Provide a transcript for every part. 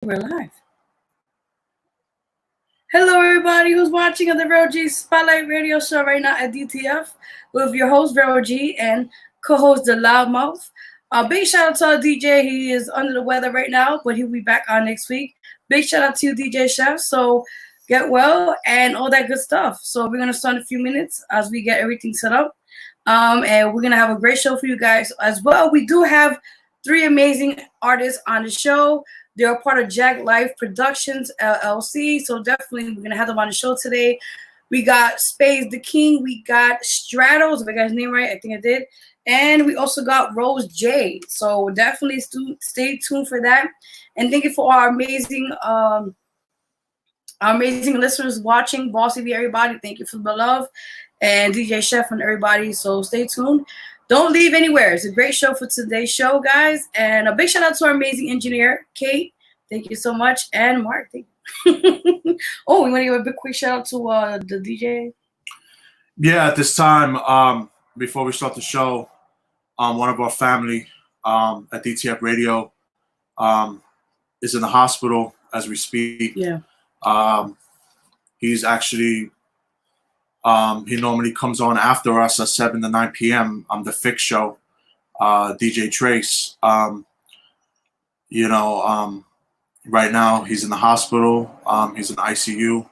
We're live. Hello, everybody who's watching on the Vero G Spotlight Radio Show right now at DTF with your host, Vero G, and co-host, The Loudmouth. Big shout out to our DJ. He is under the weather right now, but he'll be back on next week. Big shout out to you, DJ Chef. So get well and all that good stuff. So we're going to start in a few minutes as we get everything set up. And we're going to have a great show for you guys as well. We do have 3 amazing artists on the show. They're a part of Jack Life Productions, LLC. So definitely we're going to have them on the show today. We got Spades the King. We got Stratos, if I got his name right. I think I did. And we also got Rose J. So definitely stay tuned for that. And thank you for our amazing listeners watching. Boss TV, everybody. Thank you for the love. And DJ Chef and everybody. So stay tuned. Don't leave anywhere. It's a great show for today's show, guys. And a big shout out to our amazing engineer, Kate. Thank you so much. And Mark, thank you. Oh, we want to give a big quick shout out to the DJ. Yeah, at this time, before we start the show, one of our family at DTF Radio is in the hospital as we speak. Yeah. He's actually... he normally comes on after us at 7 to 9 p.m. on the Fix Show, DJ Trace. Right now he's in the hospital. He's in ICU,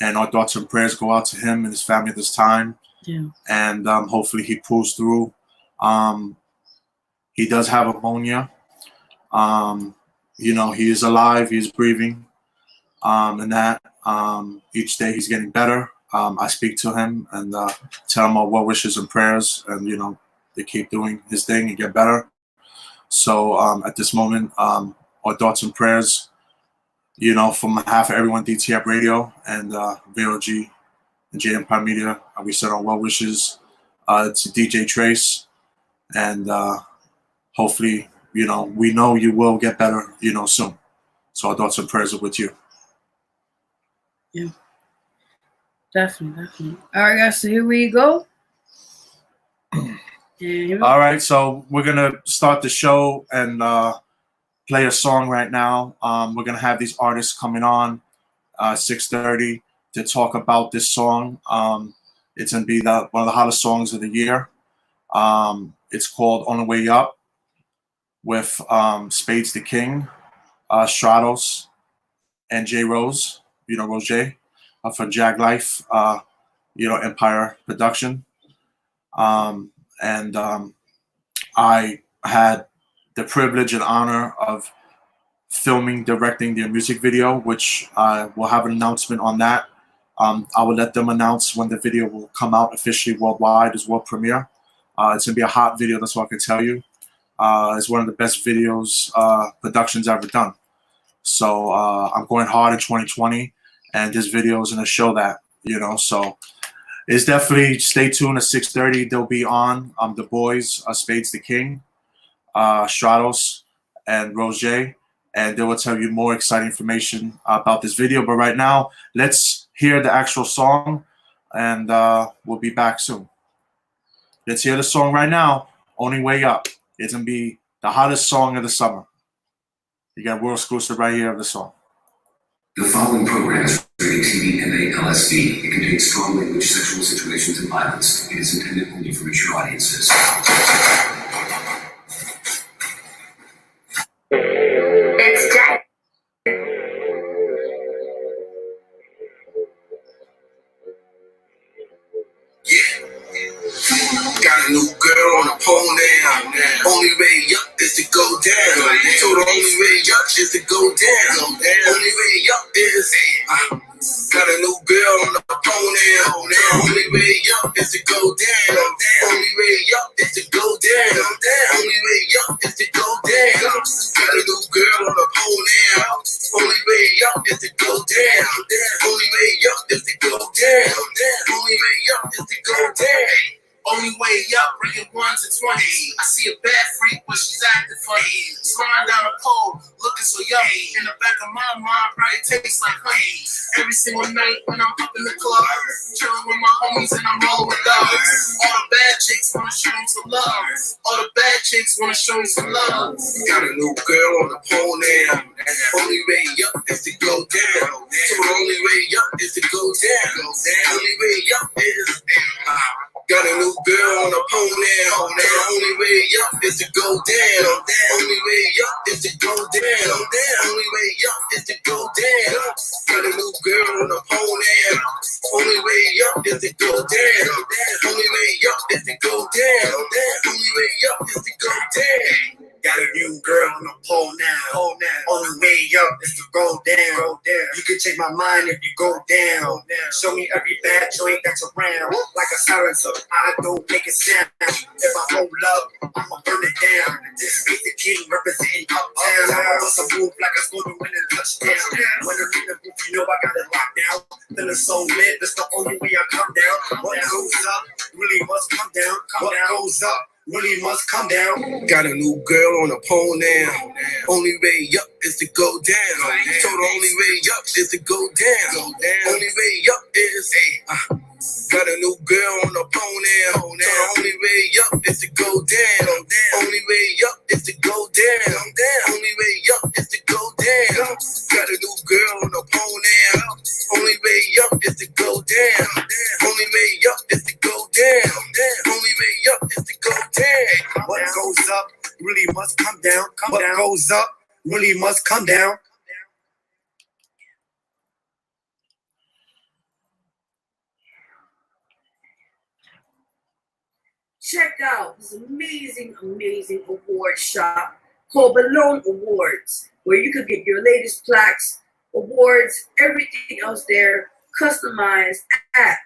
and our thoughts and prayers go out to him and his family at this time. Yeah. And hopefully he pulls through. He does have ammonia. He is alive. He's breathing. And that each day he's getting better. I speak to him and tell him our well wishes and prayers, and they keep doing his thing and get better. So at this moment, our thoughts and prayers, from behalf of everyone, DTF Radio and Vero G and J Empire Media, we send our well wishes to DJ Trace, and hopefully, we know you will get better, soon. So our thoughts and prayers are with you. Yeah. Definitely. All right, guys, so here we go. All right, so we're going to start the show and play a song right now. We're going to have these artists coming on 6:30 to talk about this song. It's going to be one of the hottest songs of the year. It's called On the Way Up with Spades the King, Stratos, and J Rose, Rose J. For Jag Life, Empire Production. I had the privilege and honor of filming, directing their music video, which I will have an announcement on that. I will let them announce when the video will come out officially worldwide as world premiere. It's going to be a hot video, that's what I can tell you. It's one of the best videos, productions ever done. So I'm going hard in 2020. And this video is going to show that, so it's definitely stay tuned at 6:30. They'll be on the boys, Spades the King, Stratos, and Rose J, and they will tell you more exciting information about this video. But right now, let's hear the actual song, and we'll be back soon. Let's hear the song right now, Only Way Up. It's going to be the hottest song of the summer. You got world exclusive right here of the song. The following program is rated TV MA LSD. It contains strong language, sexual situations, and violence. It is intended only for mature audiences. It's Jack. Got a new girl on the pole now. Only way up is to go down. So the only way up is to go down. Only way up is. Got a new girl on the pole now. Only way up is to go down. Only way up is to go down. Only way up is to go down. Got a new girl on the pole now. Only way up is to go down. Only way up is to go down. Only way up is to go down. Only way up, bringing 1s and 20s. I see a bad freak, but she's acting funny. Sliding down a pole, looking so yummy. In the back of my mind, probably tastes like honey. Every single night when I'm up in the club, chilling with my homies and I'm rolling with dogs. All the bad chicks wanna show me some love. All the bad chicks wanna show me some love. Got a new girl on the pole now. Only way up is to go down. So the only way up is to go down. Only way up is. Got a new girl on the pole now. The only way up is to go down. Only way up is to go down. Only way up is to go down. Got a new girl on the pole now. Only way up is to go down. Only way up is to go down. Only way up is to go down. Got a new girl on the pole now. Only way up is to go down. You can change my mind if you go down. Show me every bad joint that's around. Like a silencer, I don't make it sound. If I hold up, I'ma burn it down. This is the king representing uptown. I want some move like I scored a winning touchdown. When I'm in the booth, you know I got it locked down. Feeling so lit, that's the only way I come down. What goes up really must come down. What goes up really must come down. Got a new girl on the pole now. Only way up is to go down. So the only way up is to go down. Only way up is. Got a new girl on the pole now. So the only way up is to go down. Only way up is to go down. Only way up is to go down. Got a new girl on the pole now. Only way up is to go down. Only way up is to go down. Only way up is to go down. What goes up really must come down. What goes up really must come down. Check out this amazing award shop called Balloon Awards, where you could get your latest plaques, awards, everything else there, customized at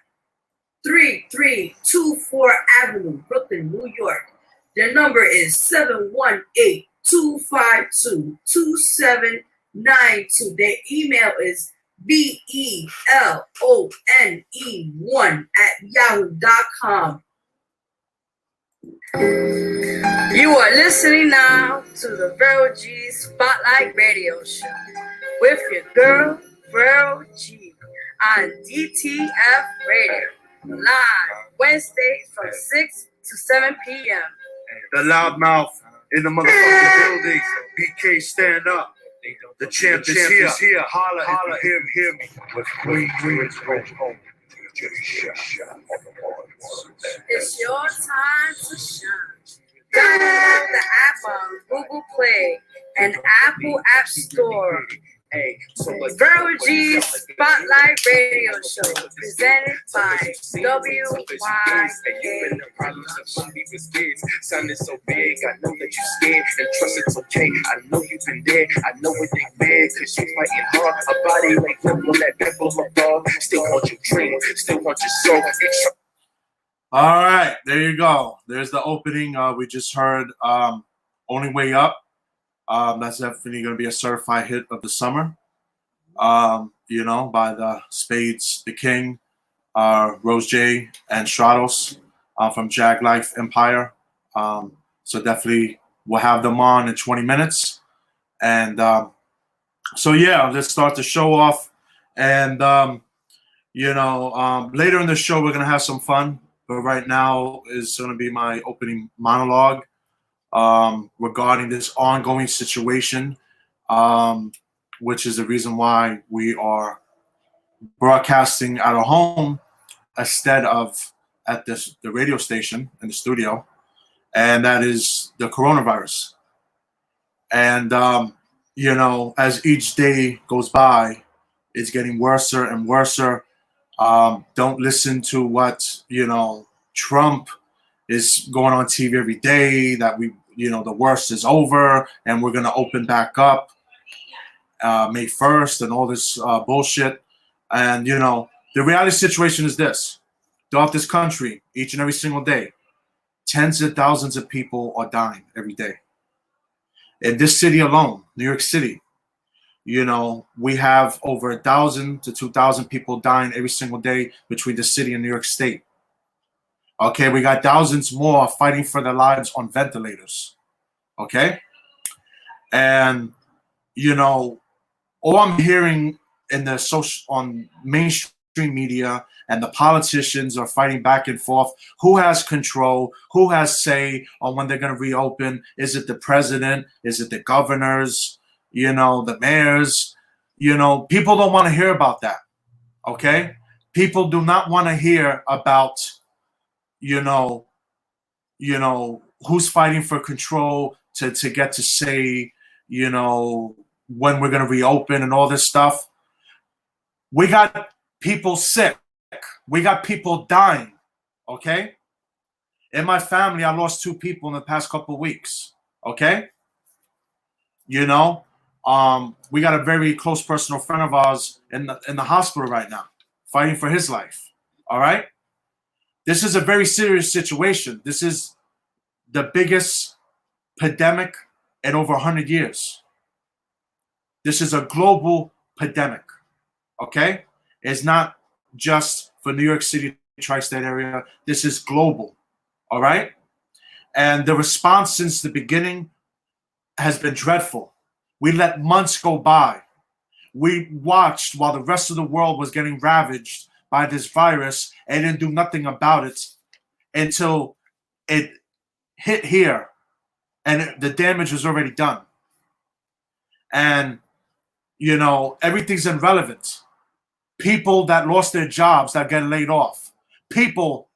3324 Avenue, Brooklyn, New York. Their number is 718-252-2792. Their email is belone1@yahoo.com. You are listening now to the Vero G Spotlight Radio Show with your girl, Vero G, on DTF Radio, live Wednesdays from 6 to 7 p.m. The loudmouth in the motherfucking building. BK, stand up. The champ is here. Holla, hear me. With Queen home. It's your time to shine. Download the app on Google Play and Apple App Store. Vero G Spotlight Radio Show, presented by WYK. Sounding so big, I know that you're scared, and trust it's okay. I know you've been there, I know it ain't bad, cause you're fighting hard. A body like pimple, that pimple of dog. Still want your dream, still want your soul. All right, there you go. There's the opening. We just heard Only Way Up. That's definitely going to be a certified hit of the summer. By the Spades, the King, Rose J, and Stratos from Jag Life Empire. So definitely we'll have them on in 20 minutes. And let's start the show off. And, later in the show, we're going to have some fun. But right now is going to be my opening monologue regarding this ongoing situation, which is the reason why we are broadcasting at our home instead of at the radio station in the studio, and that is the coronavirus. And, as each day goes by, it's getting worse and worse. Don't listen to what, Trump is going on TV every day, that the worst is over and we're going to open back up May 1st and all this bullshit. And, the reality situation is this. Throughout this country, each and every single day, tens of thousands of people are dying every day. In this city alone, New York City, we have over 1,000 to 2,000 people dying every single day between the city and New York State. Okay, we got thousands more fighting for their lives on ventilators. Okay? And, all I'm hearing in the on mainstream media, and the politicians are fighting back and forth. Who has control? Who has say on when they're going to reopen? Is it the president? Is it the governors? The mayors? People don't want to hear about that. Okay? People do not want to hear about, who's fighting for control to get to say, when we're going to reopen and all this stuff. We got people sick. We got people dying. Okay? In my family, I lost 2 people in the past couple of weeks. Okay? We got a very close personal friend of ours in the hospital right now, fighting for his life. All right? This is a very serious situation. This is the biggest pandemic in over 100 years. This is a global pandemic. Okay? It's not just for New York City, tri-state area. This is global. All right? And the response since the beginning has been dreadful. We let months go by. We watched while the rest of the world was getting ravaged by this virus and didn't do nothing about it until it hit here and the damage was already done. And, everything's irrelevant. People that lost their jobs that get laid off. People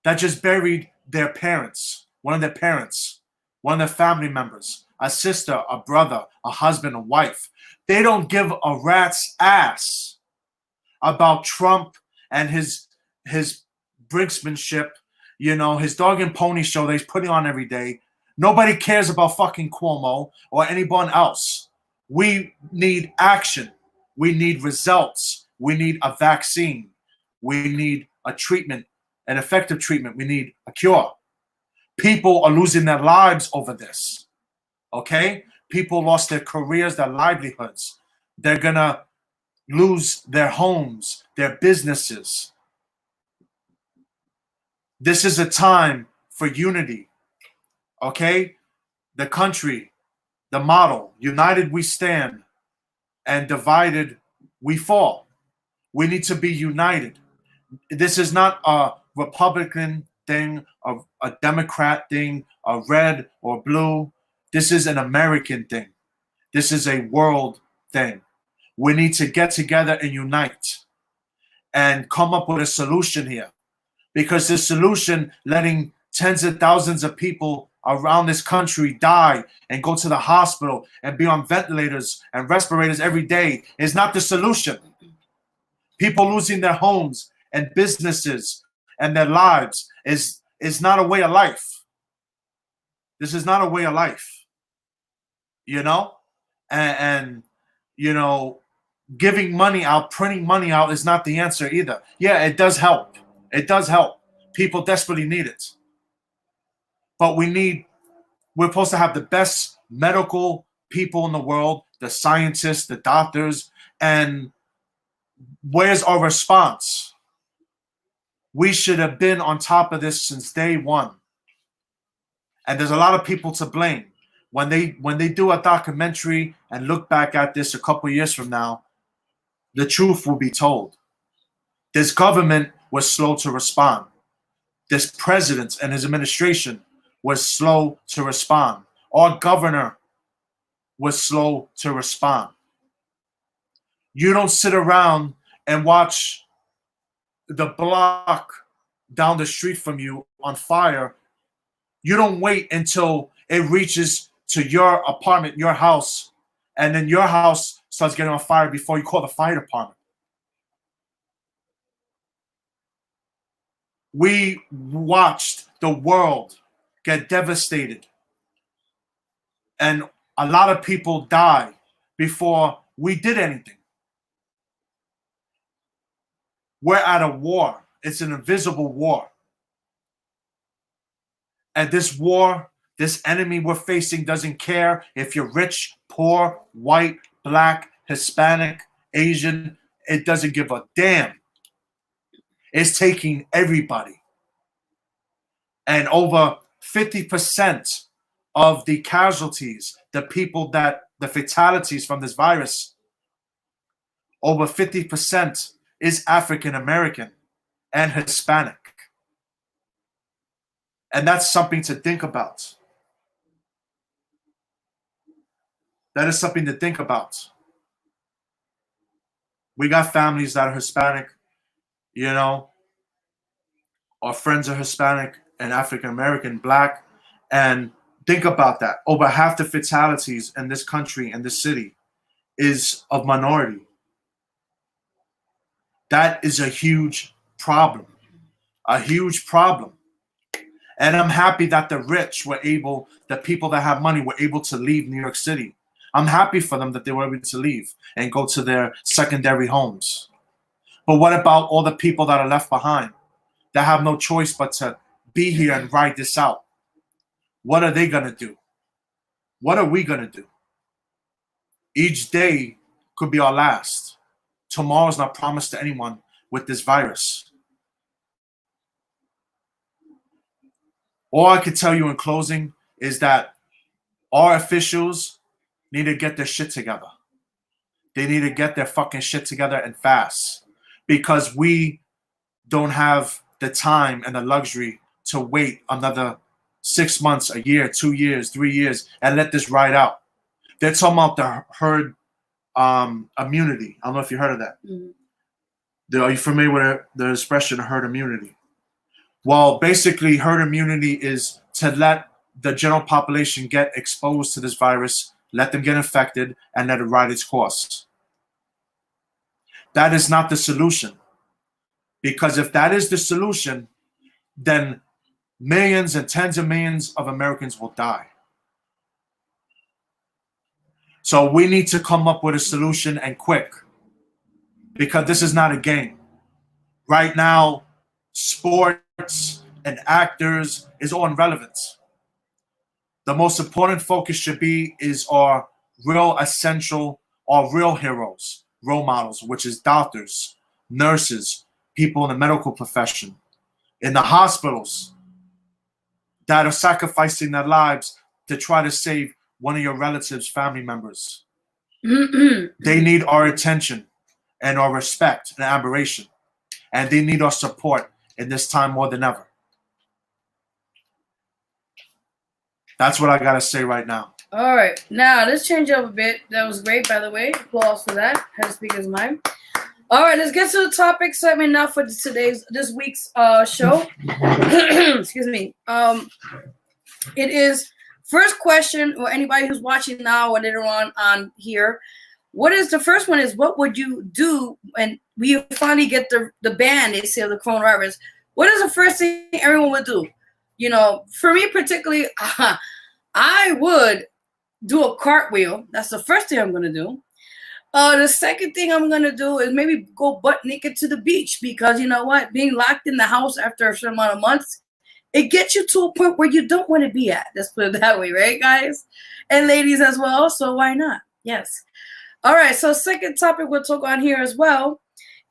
that just buried their parents, one of their family members, a sister, a brother, a husband, a wife. They don't give a rat's ass about Trump and his brinksmanship, his dog and pony show that he's putting on every day. Nobody cares about fucking Cuomo or anyone else. We need action. We need results. We need a vaccine. We need a treatment, an effective treatment. We need a cure. People are losing their lives over this. Okay? People lost their careers, their livelihoods. They're going to lose their homes, their businesses. This is a time for unity. Okay? The country, the motto, united we stand and divided we fall. We need to be united. This is not a Republican thing, a Democrat thing, a red or blue. This is an American thing. This is a world thing. We need to get together and unite and come up with a solution here. Because the solution, letting tens of thousands of people around this country die and go to the hospital and be on ventilators and respirators every day, is not the solution. People losing their homes and businesses and their lives is not a way of life. This is not a way of life. And giving money out, printing money out is not the answer either. Yeah, it does help. It does help. People desperately need it. But we're supposed to have the best medical people in the world, the scientists, the doctors, and where's our response? We should have been on top of this since day one. And there's a lot of people to blame. When they do a documentary and look back at this a couple years from now, the truth will be told. This government was slow to respond. This president and his administration was slow to respond. Our governor was slow to respond. You don't sit around and watch the block down the street from you on fire. You don't wait until it reaches to your apartment, your house, and then your house starts getting on fire before you call the fire department. We watched the world get devastated, and a lot of people die before we did anything. We're at a war. It's an invisible war. And this war, this enemy we're facing doesn't care if you're rich, poor, white, black, Hispanic, Asian. It doesn't give a damn. It's taking everybody. And over 50% of the casualties, the fatalities from this virus over 50% is African American and Hispanic. And that's something to think about. That is something to think about. We got families that are Hispanic, you know, our friends are Hispanic and African American, Black, and think about that. Over half the fatalities in this country and this city is of minority. That is a huge problem. A huge problem. And I'm happy that the rich were able, the people that have money were able to leave New York City. I'm happy for them that they were able to leave and go to their secondary homes. But what about all the people that are left behind that have no choice but to be here and ride this out? What are they going to do? What are we going to do? Each day could be our last. Tomorrow's not promised to anyone with this virus. All I can tell you in closing is that our officials need to get their shit together. They need to get their fucking shit together and fast, because we don't have the time and the luxury to wait another 6 months, a year, 2 years, 3 years, and let this ride out. They're talking about the herd immunity. I don't know if you heard of that. Mm-hmm. Are you familiar with the expression herd immunity? Well, basically, herd immunity is to let the general population get exposed to this virus, let them get infected, and let it ride its course. That is not the solution. Because if that is the solution, then millions and tens of millions of Americans will die. So we need to come up with a solution, and quick, because this is not a game. Right now, sports and actors is all irrelevant. The most important focus should be is our real essential, our real heroes, role models, which is doctors, nurses, people in the medical profession, in the hospitals that are sacrificing their lives to try to save one of your relatives, family members. They need our attention and our respect and admiration. And they need our support in this time more than ever. That's what I got to say right now. All right. Now, let's change up a bit. That was great, by the way. Applause for that. Had to speak his mind. All right, let's get to the topic segment now for this week's show. Excuse me. It is first question, or anybody who's watching now or later on here. What is the first one? Is what would you do when we finally get the ban? They say of the coronavirus. What is the first thing everyone would do? You know, for me particularly, I would do a cartwheel. That's the first thing I'm gonna do. The second thing I'm gonna do is maybe go butt naked to the beach, because you know what? Being locked in the house after a certain amount of months, it gets you to a point where you don't want to be at. Let's put it that way, right, guys? And ladies as well, so why not? Yes. All right, so second topic we'll talk on here as well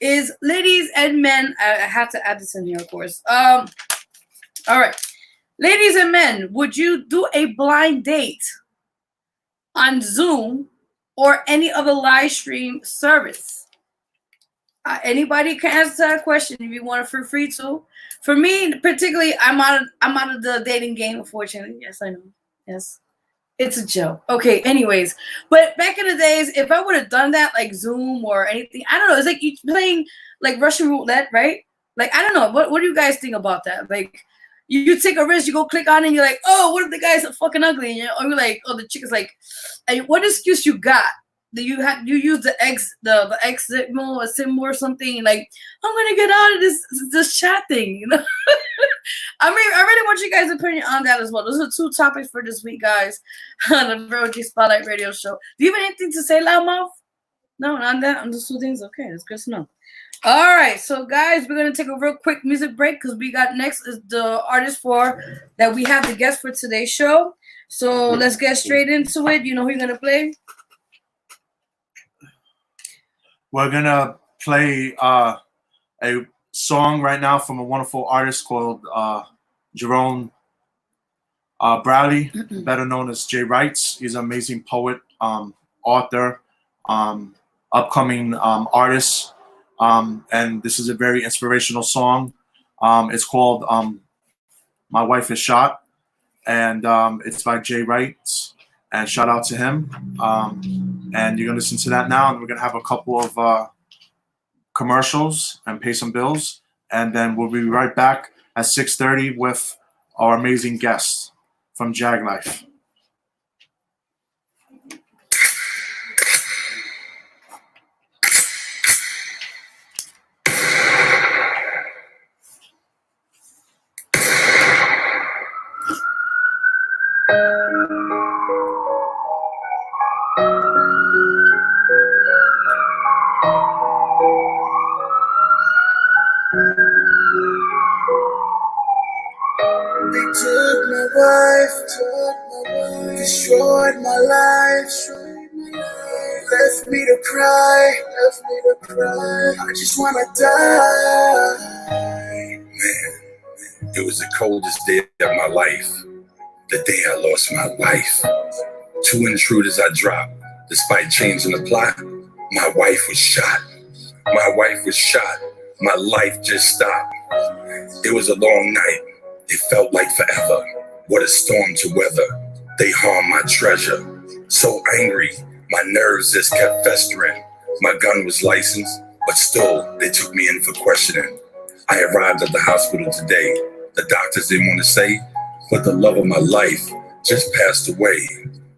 is ladies and men. I have to add this in here, of course. All right. Ladies and men, would you do a blind date on Zoom or any other live stream service? Anybody can answer that question if you want to, feel free to. For me, particularly, I'm out of the dating game, unfortunately. Yes, I know. Yes. It's a joke. Okay, anyways. But back in the days, if I would have done that, like Zoom or anything, I don't know. It's like you playing like Russian roulette, right? Like, I don't know. What do you guys think about that? Like, you take a risk, you go click on it, and you're like, oh, what if the guy's fucking ugly? And you're like, oh, the chick is like, hey, what excuse you got? Do you use the X signal, a symbol or something? Like, I'm gonna get out of this chat thing, you know? I mean, I really want you guys' opinion on that as well. Those are two topics for this week, guys, on the Vero G Spotlight Radio Show. Do you have anything to say, Loudmouth? No, not that. On those two things. Okay, that's good to know. All right, so guys, we're gonna take a real quick music break because we got next is the artist that we have the guest for today's show. So let's get straight into it. You know who you're gonna play? We're gonna play a song right now from a wonderful artist called Jerome Bradley, better known as Jay Wrights. He's an amazing poet, author, a upcoming artists, and this is a very inspirational song. It's called "My Wife Is Shot," and it's by Jay Wright. And shout out to him. And you're gonna listen to that now, and we're gonna have a couple of commercials and pay some bills, and then we'll be right back at 6:30 with our amazing guest from Jag Life. Took my wife, destroyed my life, left me to cry, I just wanna die. Man, it was the coldest day of my life, the day I lost my wife. 2 intruders I dropped, despite changing the plot. My wife was shot. My wife was shot. My life just stopped. It was a long night. It felt like forever. What a storm to weather. They harmed my treasure. So angry, my nerves just kept festering. My gun was licensed, but still, they took me in for questioning. I arrived at the hospital today. The doctors didn't want to say, but the love of my life just passed away.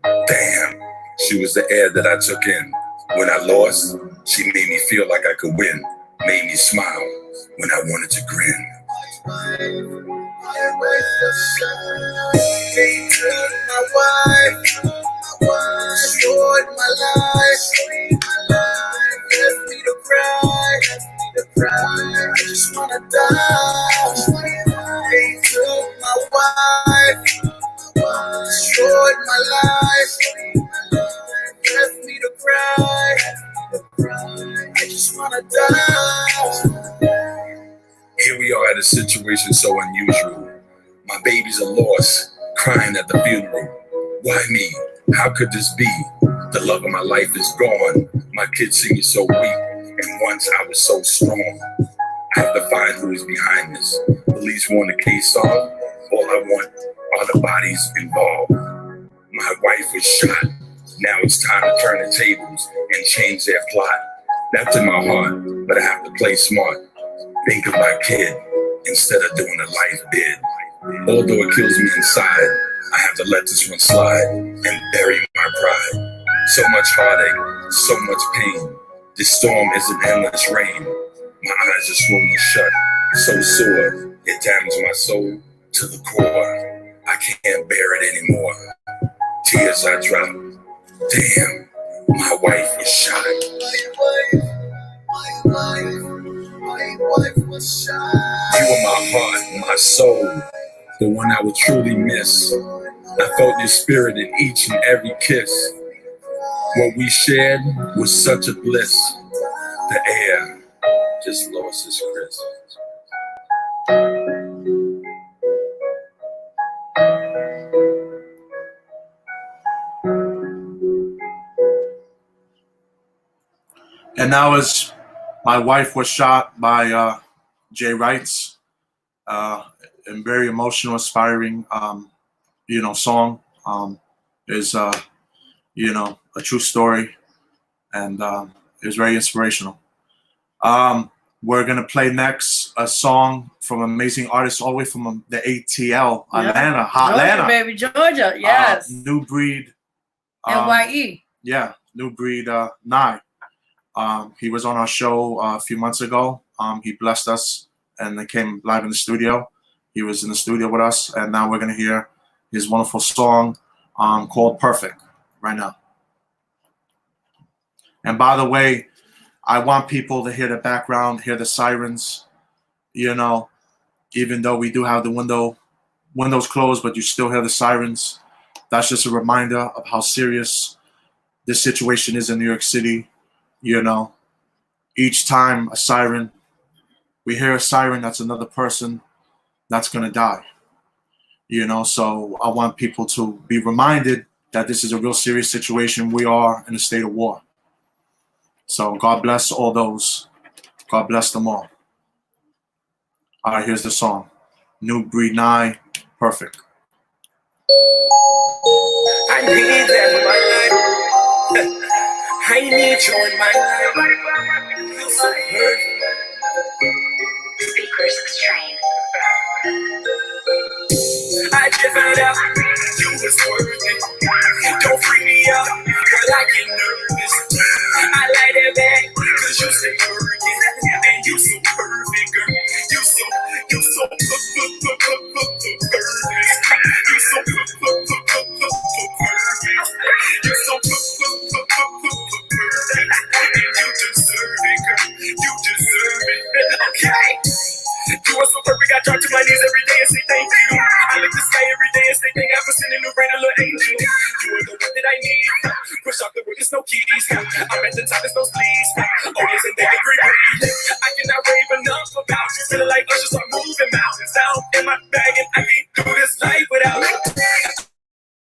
Damn, she was the air that I took in. When I lost, she made me feel like I could win. Made me smile when I wanted to grin. They took my wife, destroyed my life, left me to cry, I just wanna die. They took my wife, destroyed my life, left me to cry, I just wanna die. Here we are at a situation so unusual. My babies are lost, crying at the funeral. Why me? How could this be? The love of my life is gone. My kids see me so weak, and once I was so strong. I have to find who is behind this. Police want the case solved. All I want are the bodies involved. My wife was shot. Now it's time to turn the tables and change their plot. That's in my heart, but I have to play smart. Think of my kid instead of doing a life bid. Although it kills me inside, I have to let this one slide and bury my pride. So much heartache, so much pain. This storm is an endless rain. My eyes are swollen shut, so sore. It damages my soul to the core. I can't bear it anymore. Tears I drop. Damn, my wife was shot. My wife was shot. You were my heart, my soul, the one I would truly miss. I felt your spirit in each and every kiss. What we shared was such a bliss. The air just lost its crisp. And that was My Wife Was Shot by Jay Wrights. And very emotional, inspiring, song. Is a true story, and it was very inspirational. We're gonna play next a song from an amazing artist all the way from the ATL, Atlanta, Georgia, baby, Georgia, yes. New Breed. NYE. Yeah, New Breed Nye. He was on our show a few months ago. He blessed us and they came live in the studio. He was in the studio with us, and now we're going to hear his wonderful song called Perfect right now. And by the way, I want people to hear the background, hear the sirens, even though we do have the windows closed, but you still hear the sirens. That's just a reminder of how serious this situation is in New York City. Each time we hear a siren, that's another person that's going to die. So I want people to be reminded that this is a real serious situation. We are in a state of war. So God bless all those. God bless them all. All right, here's the song. New Breed 9, Perfect. I need that in my life. I need you in my life. Feel so perfect. Speakers strain. I just found out you was worth it. Don't freak me out, girl, I get nervous. I like that bag, cause you stay working. And you so perfect, girl. You so perfect. You so perfect. You so perfect. And you deserve it, girl. You deserve it. Okay. You are so perfect, I drop to my knees every day and say thank you. I look the sky every day and say thank you for sending a rain, a little angel. You are the one that I need. Push off the wood, there's no keys. I'm at the top, there's no sleeves. Always in that degree. I cannot rave enough about you. Feeling like Usher, start moving mountains down in my bag, and I can't do this life without you.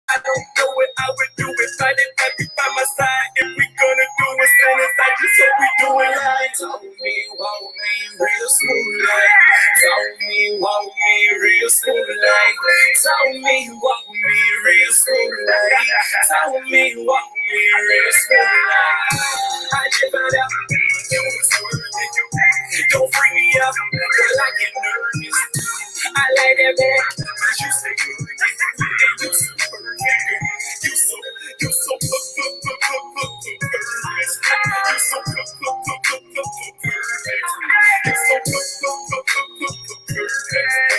I don't know what I would do if I didn't have you by my side. If we gonna do it, send us, I just hope we do it right. Tell me, walk me real smooth like. Tell me, walk me real smooth like. Tell me, walk me real smooth like. Tell me, walk me real smooth like. I just found out you was worth it. Don't freak me out, girl, I get nervous. I like that man, cause you say good. And you so perfect. You so perfect. You so perfect. You so perfect.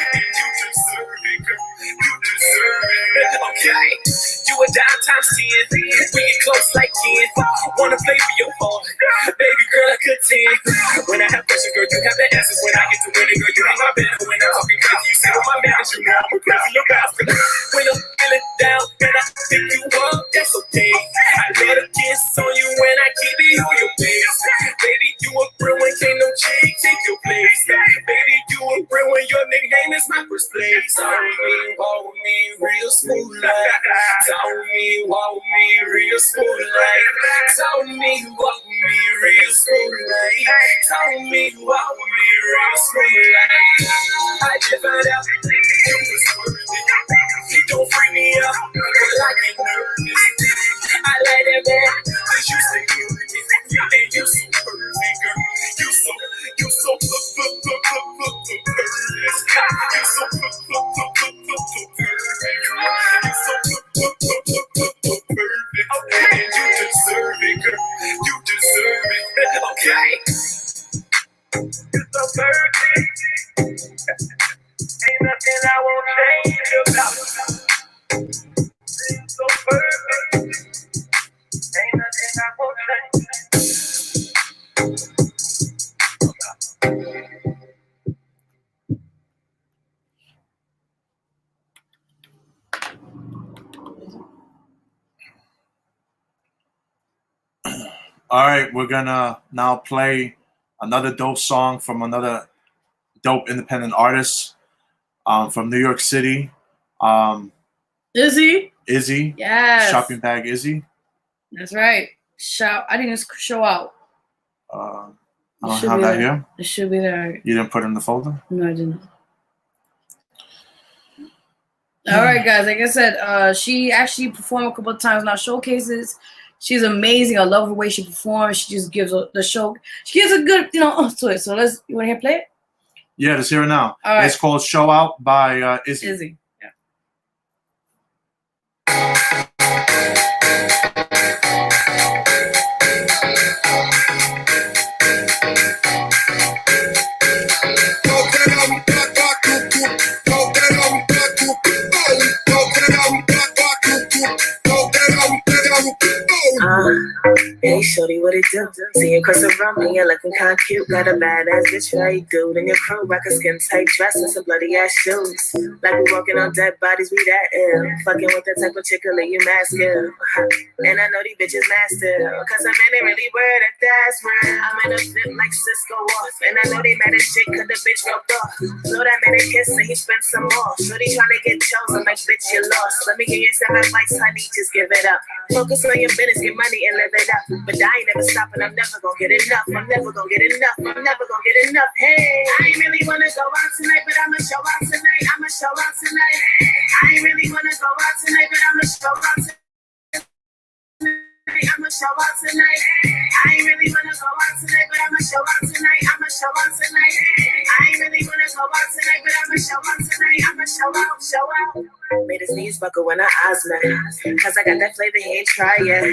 And you deserve it, girl. You deserve it. Okay. You a dime times 10. We get close like kin. Wanna play for your heart. Baby girl, I could 10. When I have pressure, girl, you have the answers. When I get to winning, girl, you ain't my better. When I'm talking crazy, you sit on my manners. You know I'm a crazy little bastard. When I'm feeling down and I pick you up, that's okay. I let a kiss on you when I keep it on your face. Baby, you a real one, can't no chick take your place. Baby, you a real one, your nickname is my first place. Tell me, walk me real smooth like. Tell me, walk me real smooth like. Tell me, walk me real smooth like. Tell me, walk me real smooth like. I just found out you was worth it. Don't freak me out, girl, I get nervous. I like that man, cause you say good. And you so perfect, girl. You so perfect. You so perfect. You so perfect. And you deserve it, girl. You deserve it. Okay. You so perfect. Ain't nothing I won't change about you. You so perfect. Ain't nothing I won't change. All right, we're gonna now play another dope song from another dope independent artist from New York City. Izzy? Izzy. Yes. Shopping Bag Izzy. That's right. I think it's show out. I don't have that here. It should be there. You didn't put it in the folder? No, I didn't. All right, guys. Like I said, she actually performed a couple of times in our showcases. She's amazing. I love the way she performs. She just gives the show. She gives a good, to it. So you want to hear play it? Yeah, let's hear it now. All right. It's called Show Out by Izzy. Izzy. Yeah. Hey shorty, what it do? See you cross around me, you're looking kinda cute. Got a badass bitch, right, dude? And your crew rock a skin tight dress and some bloody ass shoes. Like we walking on dead bodies, we that ill. Fucking with the type of chick who leave you mad skill. And I know these bitches mad still, cause a man ain't really worried that that's real. I'm in a flip like Cisco off, and I know they mad as shit cause the bitch roped off. Know that man a kiss and he spent some more. Shorty tryna get chosen like bitch you lost. Let me hear you say my advice, honey, just give it up. Focus on your business, get money and live it up. But I ain't never stopping, I'm never gonna get enough. I'm never gonna get enough, I'm never gonna get enough. Hey, I ain't really wanna go out tonight, but I'ma show out tonight. I'ma show out tonight. Hey, I ain't really wanna go out tonight, but I'ma show out tonight. I'ma show out tonight. I ain't really wanna go out tonight, but I'ma show out tonight. I'ma show out tonight. I ain't really wanna go out tonight, but I'ma show out tonight. I'ma show out, show out. Made his knees buckle when our eyes met. Cause I got that flavor he ain't tried yet.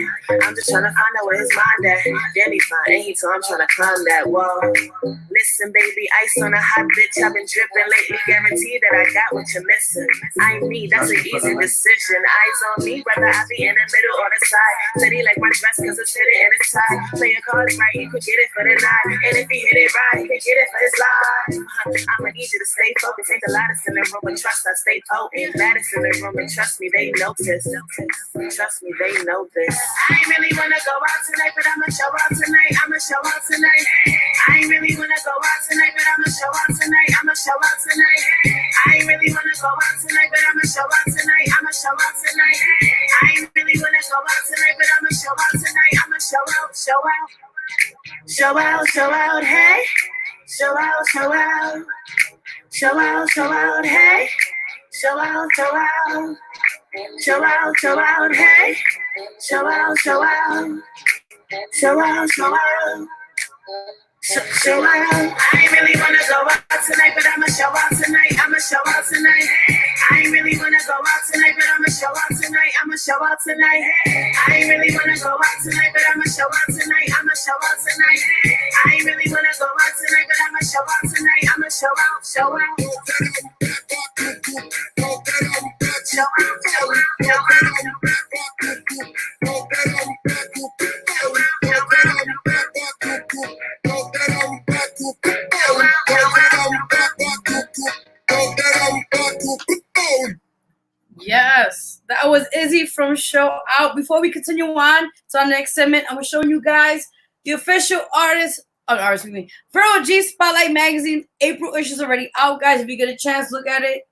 I'm just tryna find out where his mind at. Then he fine, ain't he? So I'm tryna climb that wall. Listen, baby, ice on a hot bitch. I've been dripping lately. Guarantee that I got what you're missing. I ain't me, that's an easy decision. Eyes on me, whether I be in the middle or the side. City like my dress cause it's fitted and it's tight. Playing cards right, you could get it for the night. And if he hit it right, he could get it for his life. I'ma need you to stay focused. Ain't the loudest in the room, but trust I stay potent. Baddest in the room, and trust me, they know this. Trust me, they know this. I ain't really wanna go out tonight, but I'ma show out tonight. I'ma show out tonight. I ain't really wanna go out tonight, but I'ma show out tonight. I'ma show out tonight. I ain't really wanna go out tonight, but I'ma show out tonight. I'ma show out tonight. I ain't really wanna go out tonight, but I'ma show out tonight. I'ma show out, show out. Show out, show out, hey. Show out, show out. Show out, show out, hey. Show out, show out. Show out, show out, hey. Show out, show out. Show out, show out. Show out. I ain't really wanna go out tonight, but I'ma show out tonight. I'ma show out tonight. I ain't really wanna go out tonight, but I'ma show out tonight. I'ma show out tonight. I ain't really wanna go out tonight, but I'ma show out tonight. I'ma show out tonight. I ain't really wanna go out tonight, but I'ma show out tonight. I'ma show out, show out. Show out, show out, show Yes, that was Izzy from Show Out. Before we continue on to our next segment, I'm gonna show you guys the official Vero G Spotlight Magazine. April issue is already out, guys. If you get a chance, look at it.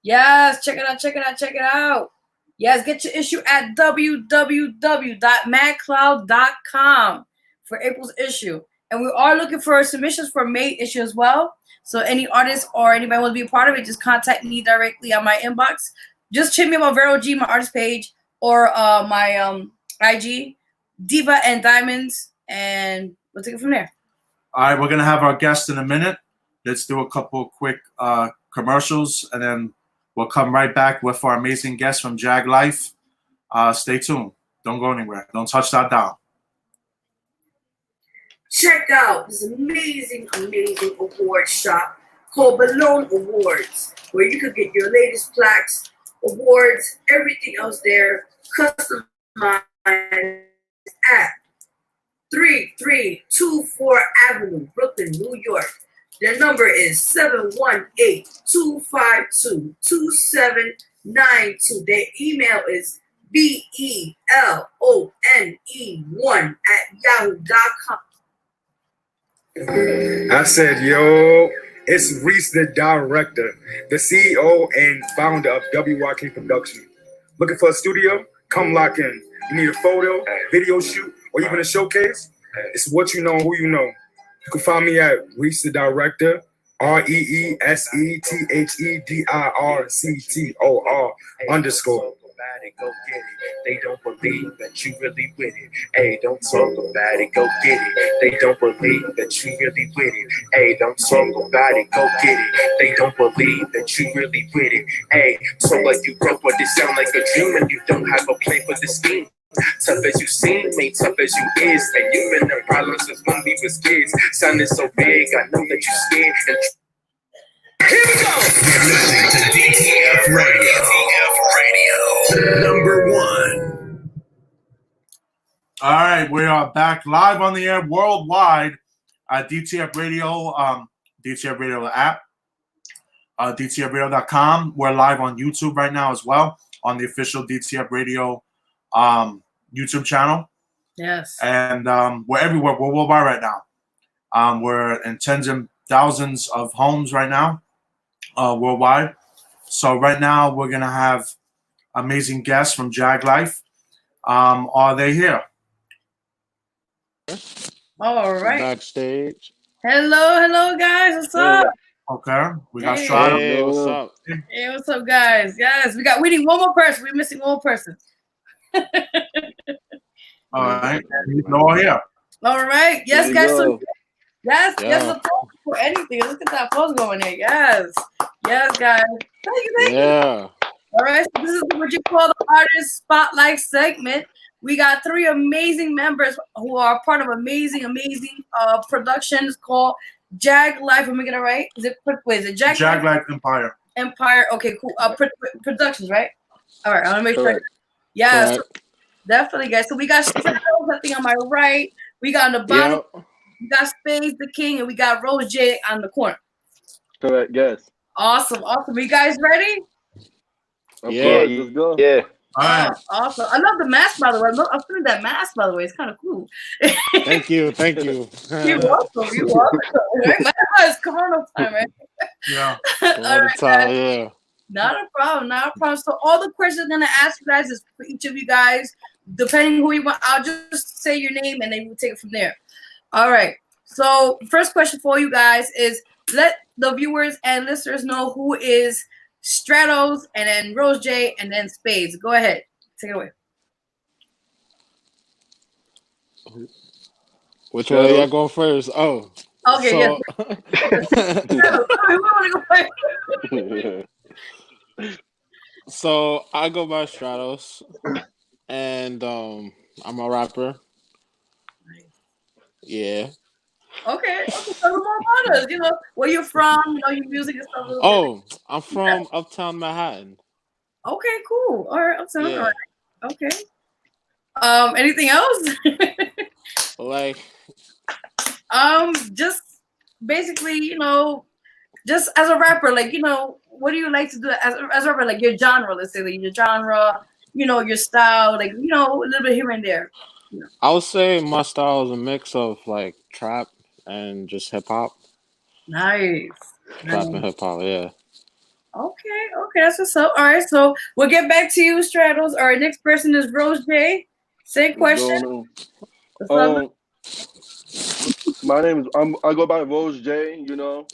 Yes, check it out, check it out, check it out. Yes, get your issue at www.madcloud.com for April's issue. And we are looking for submissions for May issue as well. So any artist or anybody wants to be a part of it, just contact me directly on my inbox. Just check me about Vero G, my artist page, or my IG, Diva and Diamonds, and we'll take it from there. All right, we're going to have our guest in a minute. Let's do a couple quick commercials, and then we'll come right back with our amazing guest from Jag Life. Stay tuned. Don't go anywhere. Don't touch that dial. Check out this amazing, amazing award shop called Balloon Awards, where you could get your latest plaques, awards, everything else there, customized at 3324 Avenue, Brooklyn, New York. Their number is 718-252-2792. Their email is belone1@yahoo.com. I said, yo, it's Reese, the director, the CEO and founder of WYK Production. Looking for a studio? Come lock in. You need a photo, video shoot, or even a showcase? It's what you know, who you know. You can find me at Reese, the director, REESETHEDIRCTOR_. Go get it. They don't believe that you really with it. Hey, don't talk about it. Go get it. They don't believe that you really with it. Hey, don't talk about it. Go get it. They don't believe that you really with it. Hey, so like you broke, but it sound like a dream, and you don't have a plan for the scheme. Tough as you seem, made tough as you is, and you've been the problem since when we was kids. Sounding so big, I know that you scared. And here we go. You're listening to DTF Radio. Number one. All right, we are back live on the air worldwide at DTF Radio, DTF Radio app, DTFradio.com. We're live on YouTube right now as well, on the official DTF Radio YouTube channel. Yes. And we're everywhere. We're worldwide right now. We're in tens and thousands of homes right now, worldwide. So right now we're going to have amazing guests from Jag Life. Are they here? All right. Backstage. Hello, guys. What's up? Okay, we got Hey. Strata. Hey, what's up? Hey, what's up, guys? Yes, we need one more person. We're missing one more person. All right, no here. All right. Yes, guys. So, yes, Yeah. applause for anything. Look at that applause going there. Yes, guys. Thank you. Yeah. All right. So this is what you call the artist spotlight segment. We got 3 amazing members who are part of amazing productions called Jag Life. Am I getting it right? Is it Jag Life Empire? Empire. Okay, cool. Productions, right? All right. I want to make sure. Yeah. So definitely, guys. So we got Stratos, I think on my right. We got on the bottom. Yep. We got Spades the King, and we got Rose J on the corner. Correct. Yes. Awesome. You guys ready? Of course. Let's go. Yeah. Oh, awesome. I love the mask, by the way. I'm feeling that mask, by the way. It's kind of cool. Thank you. You're welcome. Right? It's Corona time, right? Yeah. Corona time, yeah. Not a problem. So all the questions I'm gonna ask you guys is for each of you guys, depending who you want. I'll just say your name and then we'll take it from there. All right. So first question for you guys is let the viewers and listeners know who is Stratos, and then Rose J, and then Spades. Go ahead. Take it away. Which one are y'all going first? Oh. Okay, So I go by Stratos, and I'm a rapper. Yeah. Okay. Tell them more about us. Where you're from. Your music and stuff. Oh, I'm from Uptown Manhattan. Okay, cool. All right, Uptown. Yeah. All right. Okay. Anything else? Just basically, just as a rapper, what do you like to do as a rapper? Like your genre, let's say, your genre, your style, a little bit here and there. I would say my style is a mix of trap and just hip hop. Nice. Trap and hip hop, yeah. Okay, that's what's up. All right, so we'll get back to you, Stratos. All right, next person is Rose J. Same question. My name is I go by Rose J. I'm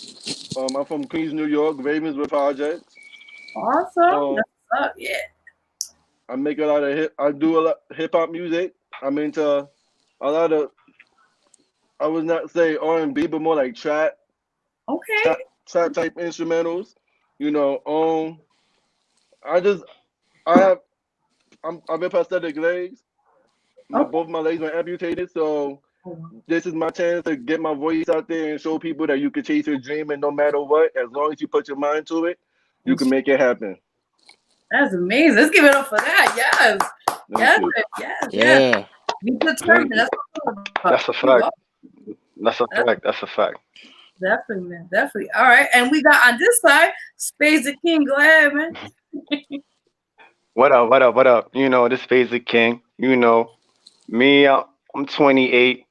from Queens, New York, Ravenswood Projects. Awesome. That's what's up. Yeah. I make a lot of I do a lot hip hop music. I'm into a lot of, I would not say R&B, but more like trap. Okay. Trap type instrumentals. I've been prosthetic legs. Both my legs were amputated, so this is my chance to get my voice out there and show people that you can chase your dream, and no matter what, as long as you put your mind to it, you can make it happen. That's amazing. Let's give it up for that. Yes. Yeah. Be determined. That's a fact. That's a fact. Definitely, man. Definitely. All right. And we got on this side, Spades the King. Go ahead, man. What up? This is Spades the King. Me, I'm 28,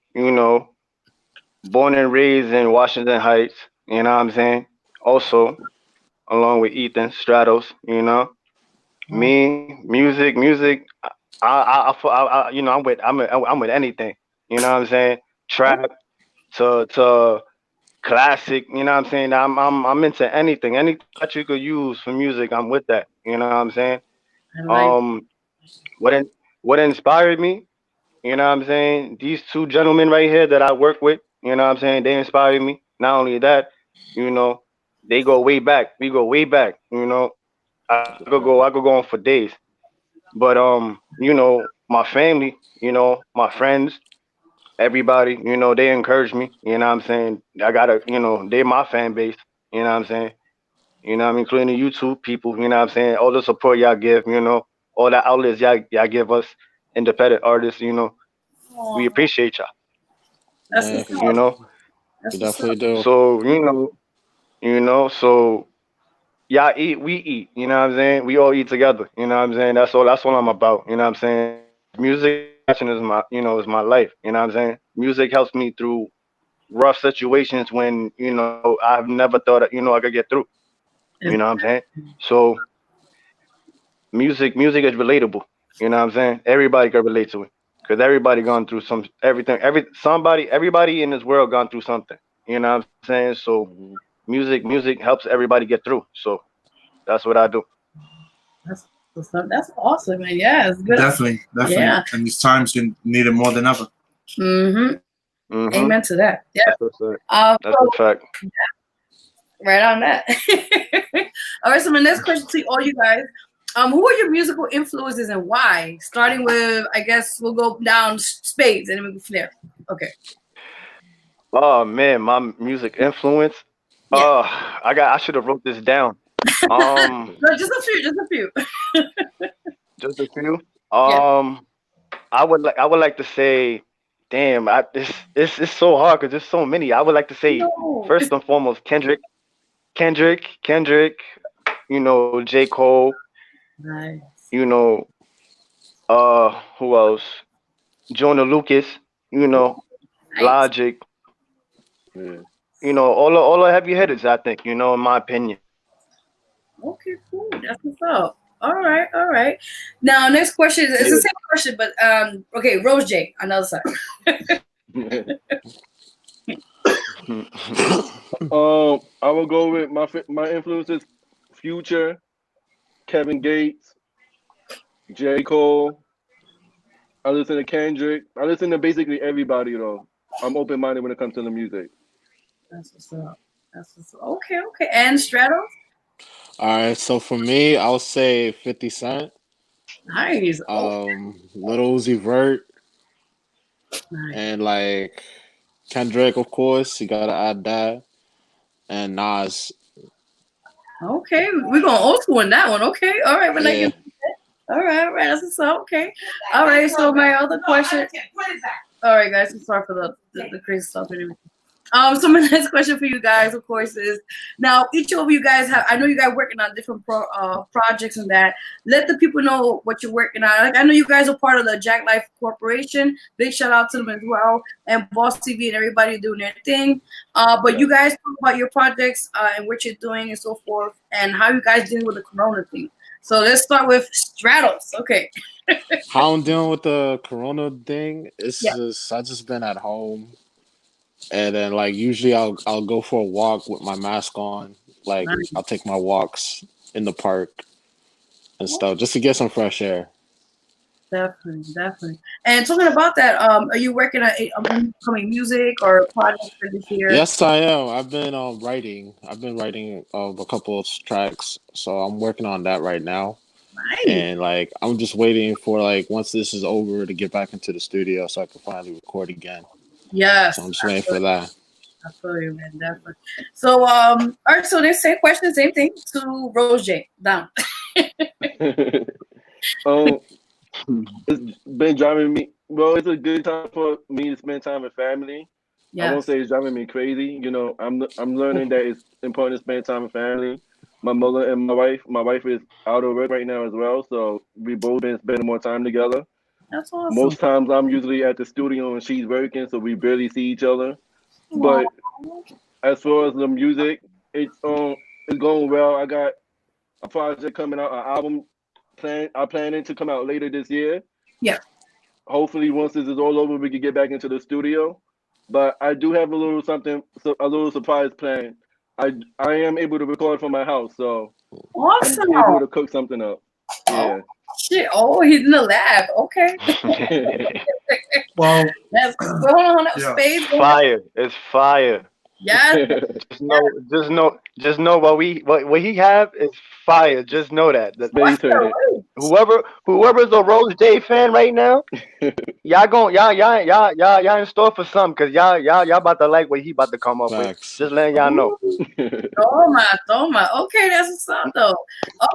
born and raised in Washington Heights, you know what I'm saying? Also, along with Ethan Stratos, Me, music, I'm with anything, you know what I'm saying? Trap to classic, you know what I'm saying? I'm into anything that you could use for music. I'm with that, you know what I'm saying? What inspired me? You know what I'm saying? These 2 gentlemen right here that I work with, you know what I'm saying? They inspired me. Not only that, they go way back. We go way back. I could go on for days. But my family, my friends, everybody, they encourage me. You know what I'm saying? I gotta, they're my fan base. You know what I'm saying? Including the YouTube people. You know what I'm saying? All the support y'all give. All the outlets y'all give us, independent artists. We appreciate y'all. That's You definitely do. So so y'all eat, we eat. You know what I'm saying? We all eat together. You know what I'm saying? That's all I'm about. You know what I'm saying? Music is my is my life. You know what I'm saying? Music helps me through rough situations when I've never thought I could get through. You know what I'm saying? So music is relatable. You know what I'm saying? Everybody can relate to it because everybody gone through everybody in this world gone through something. You know what I'm saying? So Mhm. music helps everybody get through. So that's what I do. That's awesome, man. Yeah, it's good. Definitely. Yeah. In these times, you need it more than ever. Mm-hmm. Mm-hmm. Amen to that. Yeah. That's what's up. That's So a fact. right on that. All right. So my next question to all you guys: who are your musical influences and why? Starting with, I guess we'll go down spades and then we go from there. Okay. Oh man, my music influence. Yeah. I should have wrote this down. Um, No, just a few. Just a few. just a few. Yeah. I would like to say, damn, it's so hard because there's so many. I would like to say No. first and foremost Kendrick. You know, J. Cole. Nice. You know, who else? Jonah Lucas. You know, Nice. Logic. Yeah. You know, all the heavy hitters. I think. You know, in my opinion. Okay, cool. That's what's up. All right, all right. Now, next question is the same question, but okay, Rose J on the other side. I will go with my influences: Future, Kevin Gates, J. Cole. I listen to Kendrick. I listen to basically everybody though. I'm open minded when it comes to the music. That's what's up. That's what's up. Okay, okay. And Stratos? All right, so for me, I'll say 50 Cent, Nice. Little Uzi Vert, Nice. and like Kendrick, of course. You gotta add that, and Nas. Okay, we're going old school in that one. Okay, all right. But like, Yeah. all right, all right. That's what's up. Okay. All right. So my other question. All right, guys. I'm sorry for the crazy stuff. Anyway. So my next question for you guys, of course, is now each of you guys have. I know you guys working on different projects and that. Let the people know what you're working on. Like I know you guys are part of the Jack Life Corporation. Big shout out to them as well, and Boss TV and everybody doing their thing. But you guys talk about your projects and what you're doing and so forth, and how you guys dealing with the Corona thing. So let's start with Stratos. Okay. How I'm dealing with the Corona thing? It's Yeah. just I just been at home, and then like usually I'll go for a walk with my mask on. Like Nice. I'll take my walks in the park and stuff just to get some fresh air. Definitely, definitely. And talking about that, are you working on upcoming music or projects for this year? Yes, I am. I've been writing. I've been writing a couple of tracks, so I'm working on that right now. Nice. And like I'm just waiting for like once this is over to get back into the studio so I can finally record again. Yes. So I'm just waiting for that. I feel you, man. Definitely. So, all right. So, the same question, same thing to Rose J. Down. It's been driving me. Well, it's a good time for me to spend time with family. I won't Yes. say it's driving me crazy. You know, I'm learning that it's important to spend time with family. My mother and my wife. My wife is out of work right now as well, so we both been spending more time together. That's awesome. Most times I'm usually at the studio and she's working, so we barely see each other. But as far as the music, it's going well. I got a project coming out, an album I'm planning to come out later this year. Yeah. Hopefully, once this is all over, we can get back into the studio. But I do have a little something, a little surprise plan. I am able to record from my house, so Awesome. I'm able to cook something up. Yeah. Shit. Oh, he's in the lab. Okay. Well, That's hold on. yeah. Space. Fire. It's fire. Yes. Just know what he have is fire. Just know that. Space heard it. Whoever's a Rose J fan right now, y'all in store for something because y'all about to like what he about to come up with. Facts. Just letting y'all know. Toma. Okay, that's what's up though.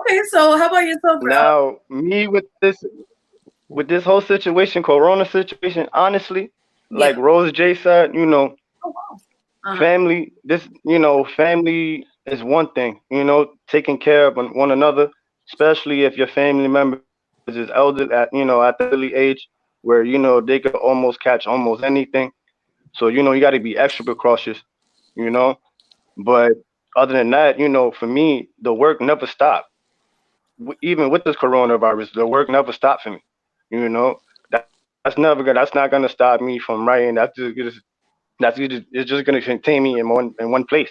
Okay, so how about yourself, bro? Now me with this whole situation, Corona situation, honestly, like Rose J said, you know, family. Family is one thing. You know, taking care of one another, especially if your family member is elder at the early age, where they could almost catch almost anything. So you got to be extra precautious. You know, but other than that, for me, the work never stopped. even with this coronavirus, the work never stopped for me. You know, that's not gonna stop me from writing. It's just gonna contain me in one place.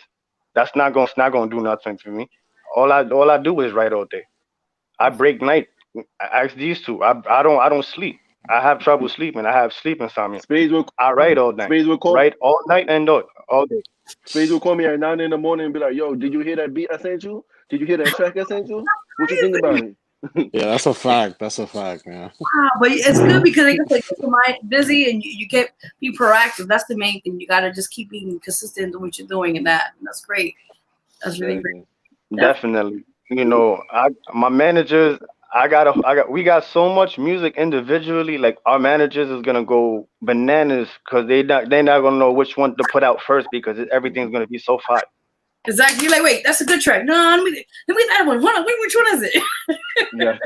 That's not gonna do nothing for me. All I do is write all day. I break night. I ask these two. I don't sleep. I have trouble sleeping. I have sleep insomnia. Spades will I write all night. Spades will call Write all night and all day. Spades will call me at 9 in the morning and be like, "Yo, did you hear that beat I sent you? Did you hear that track I sent you? What you think about it?" Yeah, that's a fact. That's a fact, man. Wow, but it's good because it gets your mind busy and you get be proactive. That's the main thing. You got to just keep being consistent in what you're doing, and that's great. That's really great. Definitely. You know, my managers, we got so much music individually. Like our managers is gonna go bananas because they're not gonna know which one to put out first because everything's gonna be so fire. Exactly. You're like, wait, that's a good track. No, let me that one. Hold on, wait, which one is it? Yeah.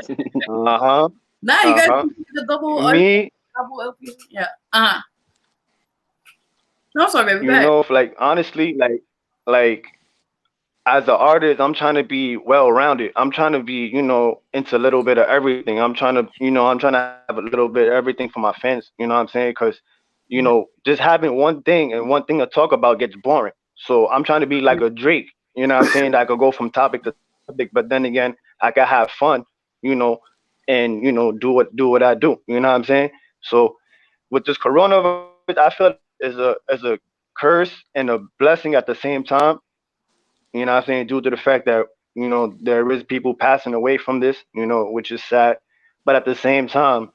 Now you guys the double Me. double LP. Yeah. No, sorry, baby. You know, like honestly, like as an artist, I'm trying to be well-rounded. I'm trying to be, you know, into a little bit of everything. I'm trying to have a little bit of everything for my fans. You know what I'm saying? Because, you know, just having one thing and one thing to talk about gets boring. So I'm trying to be like a Drake. You know what I'm saying? That I could go from topic to topic, but then again, I could have fun. You know, and do what I do. You know what I'm saying? So with this coronavirus, I feel is a curse and a blessing at the same time. You know what I'm saying? Due to the fact that, there is people passing away from this, which is sad. But at the same time,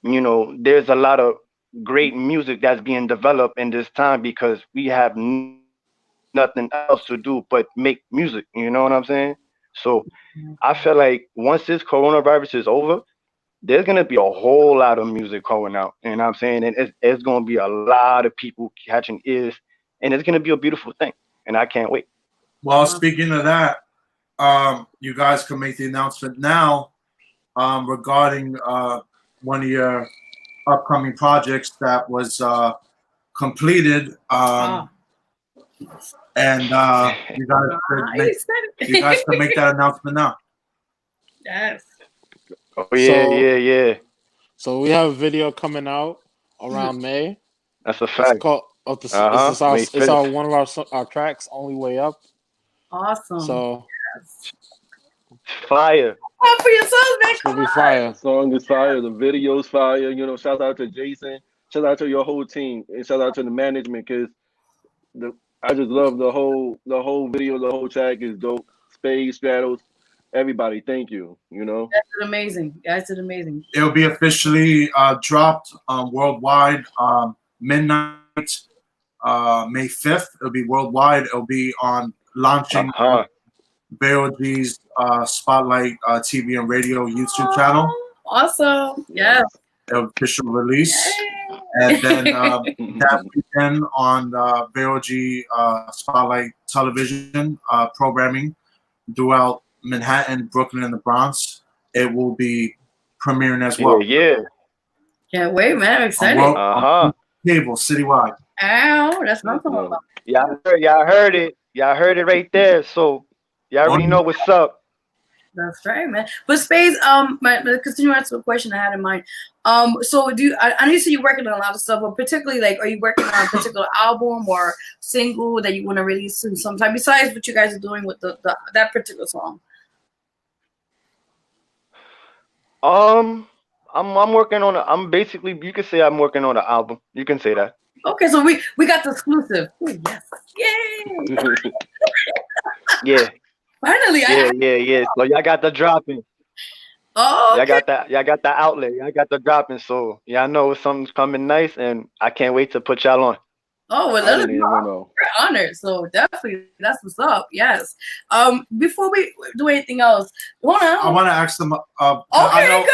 there's a lot of great music that's being developed in this time because we have nothing else to do but make music. You know what I'm saying? So I feel like once this coronavirus is over, there's gonna be a whole lot of music going out. You know what I'm saying? And it's gonna be a lot of people catching ears, and it's gonna be a beautiful thing. And I can't wait. Well, speaking of that, you guys can make the announcement now regarding one of your upcoming projects that was completed. And you guys can make that announcement now. Yes. Oh yeah. So we have a video coming out around May. That's a fact. It's called. It's one of our tracks, "Only Way Up." Awesome. So fire. Clap for yourself, man. It'll be fire. The song is fire. The video's fire. Shout out to Jason. Shout out to your whole team, and shout out to the management because I just love the whole video. The whole track is dope. Spade, Straddles, everybody. Thank you. You guys did amazing. It'll be officially dropped worldwide midnight May 5th. It'll be worldwide. It'll be on launching BOG's Spotlight TV and Radio YouTube channel. Awesome. Yes. Official release. And then that weekend on BOG Spotlight Television programming throughout Manhattan, Brooklyn, and the Bronx, it will be premiering as well. Yeah. Can't wait, man. I'm excited. Cable citywide. Ow, that's not talking about. Y'all heard it. Y'all heard it right there. So y'all already know what's up. That's right, man. But Spades, continue answer a question I had in mind. So I know you said you're working on a lot of stuff, but particularly are you working on a particular album or single that you want to release soon sometime besides what you guys are doing with that particular song? I'm working on I'm basically, you can say I'm working on an album. You can say that. Okay, so we got the exclusive. Ooh, yes. Yay! Yeah. Finally, yeah. So y'all got the dropping. Oh, okay. Y'all got the outlet. Y'all got the dropping. So y'all know something's coming nice, and I can't wait to put y'all on. Oh, well, let us know. We're honored. So definitely, that's what's up. Yes. Before we do anything else, I want to ask them. I know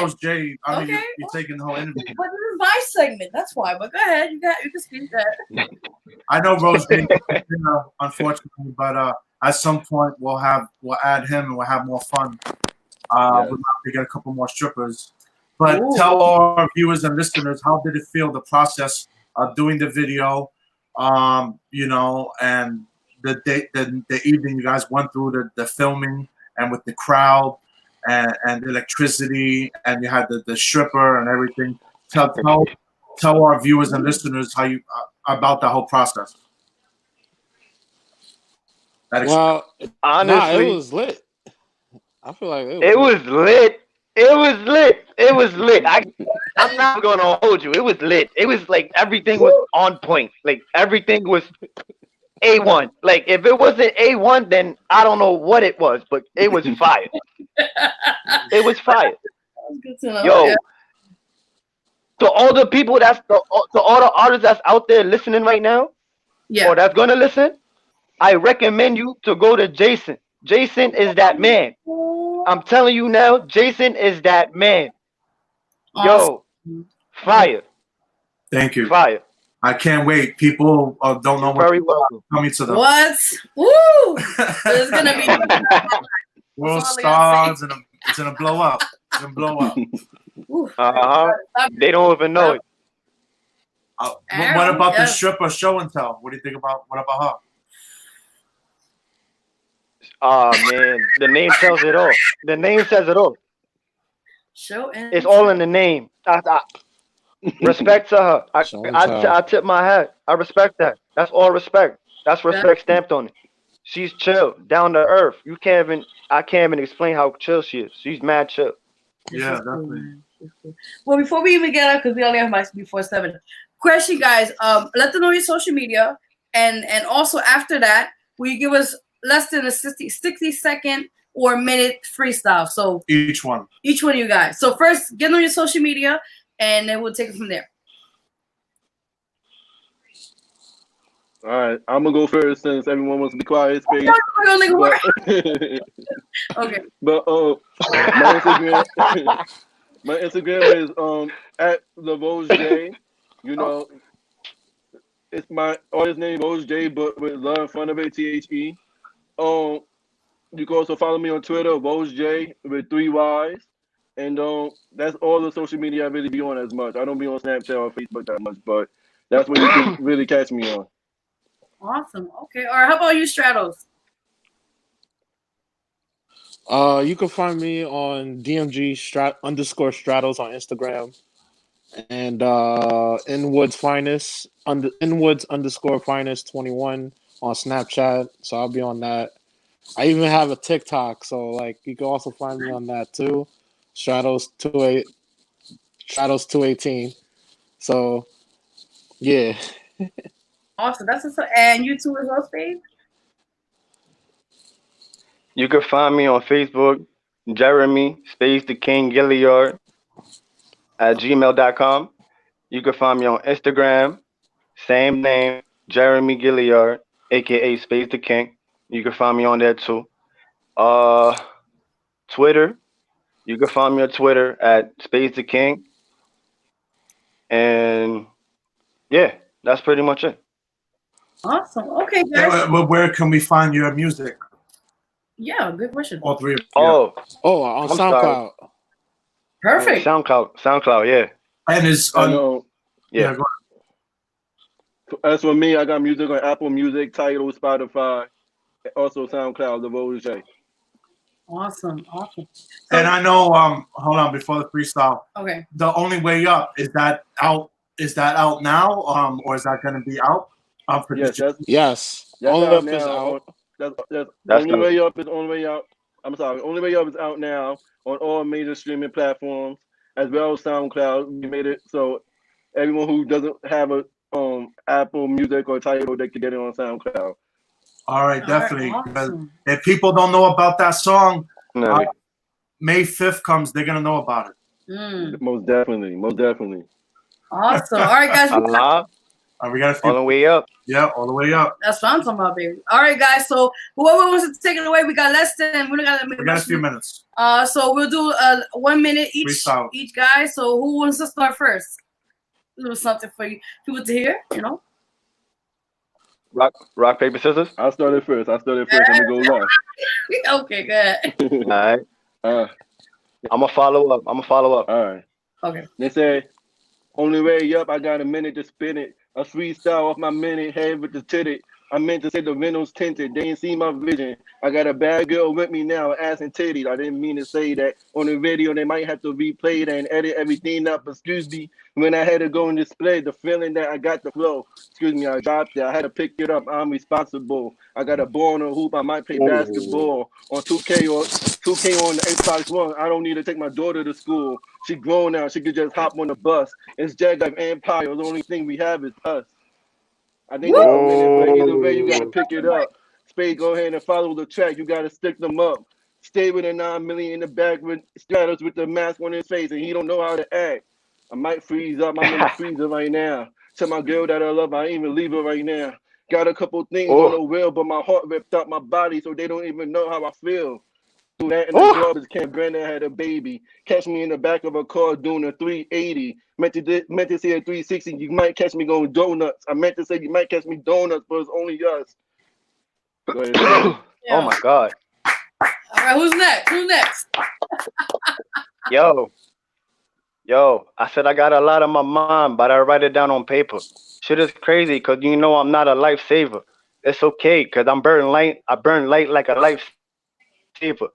Rose J. I mean, you're taking the whole interview. But this is my segment. That's why. But go ahead. You can speak that. I know Rose J. Unfortunately, but at some point we'll add him and we'll have more fun. We'll have to get a couple more strippers. But tell our viewers and listeners, how did it feel, the process of doing the video, and the evening you guys went through the filming and with the crowd, and electricity, and you had the stripper and everything. Tell our viewers and listeners how you about the whole process. Well, honestly, it was lit. I feel like it was lit. It was lit. It was lit. I'm not gonna hold you. It was lit. It was like everything was on point. Like everything was A1. Like if it wasn't A1, then I don't know what it was, but it was fire. It was fire. That's good to know. Yo, Yeah. to all the people to all the artists that's out there listening right now, or that's gonna listen, I recommend you to go to Jason. Jason is that man. I'm telling you now, Jason is that man. Yo, fire. Thank you. Fire. I can't wait. People don't know very what's coming to them. What? Woo! There's gonna be world stars, and it's gonna blow up. It's gonna blow up. They don't even know it. What about the stripper show and tell? What do you think about? What about her? Oh man, the name tells it all. The name says it all. Show and it's all in the name. Respect to her. I tip my hat. I respect that. That's all respect. That's respect stamped on it. She's chill, down to earth. I can't even explain how chill she is. She's mad chill. Yeah, definitely. Well, before we even get out, because we only have my before 7. Question, guys. Let them know your social media, and also after that, will you give us less than a 60-second or a minute freestyle? So each one of you guys. So first, get on your social media, and then we'll take it from there. All right, I'm gonna go first since everyone wants to be quiet. Space. Okay. But my Instagram is at @LaVoge. You know, it's my artist name Voge J, but with love in front of it, THE. You can also follow me on Twitter, Voge J with 3 Y's, and that's all the social media I really be on as much. I don't be on Snapchat or Facebook that much, but that's where you can really catch me on. Awesome. Okay. All right. How about you, Stratos? You can find me on DMG _Stratos on Instagram, and Inwoods Finest Inwoods _Finest 21 on Snapchat. So I'll be on that. I even have a TikTok, so like you can also find me on that too. Stratos 218. So yeah. Awesome. That's and you too as well, Spade? You can find me on Facebook, Jeremy Space the King Gilliard at gmail.com. You can find me on Instagram, same name, Jeremy Gilliard, aka Space the King. You can find me on there too. Twitter, you can find me on Twitter at Space the King. And yeah, that's pretty much it. Awesome. Okay, guys. Where can we find your music? Yeah, good question. All 3 of you. Oh, on SoundCloud. Perfect. SoundCloud, yeah. And it's yeah. As for me, I got music on Apple Music, Tidal, Spotify, also SoundCloud, the Voge J. Awesome. And I know, hold on, before the freestyle. Okay. The Only Way Up, is that out? Is that out now? Or is that going to be out? Yes. Only Up is out. That's Only Way Up is Only Way Out. I'm sorry. Only Way Up is out now on all major streaming platforms as well as SoundCloud. We made it so everyone who doesn't have a Apple Music or Tidal, they can get it on SoundCloud. All right, definitely. All right, awesome. If people don't know about that song, May 5th comes, they're gonna know about it. Most definitely. Awesome. All right, guys. We got a few. All the way up. Yeah, all the way up. That's what I'm talking about, baby. All right, guys. So whoever wants to take it away, we got less than We got a few minutes. So we'll do 1 minute each guy. So who wants to start first? A little something for you people to hear, you know. Rock, paper, scissors. I started first. Let me go left. Okay, good. All right. I'm gonna follow up. All right. Okay. They say, only way up, I got a minute to spin it. A freestyle off my minute, head with the titty. I meant to say the windows tinted. They ain't see my vision. I got a bad girl with me now, ass and titties. I didn't mean to say that on the video. They might have to replay that and edit everything up. Excuse me. When I had to go and display the feeling that I got the flow. Excuse me, I dropped it. I had to pick it up. I'm responsible. I got a ball on a hoop. I might play basketball on 2K or 2K on the Xbox One. I don't need to take my daughter to school. She grown now. She could just hop on the bus. It's Jag Life Empire. The only thing we have is us. I think that's a minute, but either way, you got to pick it up. Spade, go ahead and follow the track. You got to stick them up. Stay with a 9 million in the back with Stratos with the mask on his face, and he don't know how to act. I might freeze up. I'm in the freezer right now. Tell my girl that I love her. I ain't even leave her right now. Got a couple things on the wheel, but my heart ripped out my body, so they don't even know how I feel. Do that in the garbage can. Brandon had a baby. Catch me in the back of a car doing a 380. Meant to say a 360. You might catch me going donuts. I meant to say you might catch me donuts, but it's only us. Go ahead, Oh my God. All right, who's next? Who's next? Yo, I said I got a lot on my mind, but I write it down on paper. Shit is crazy because you know I'm not a lifesaver. It's okay because I burn light like a lifesaver.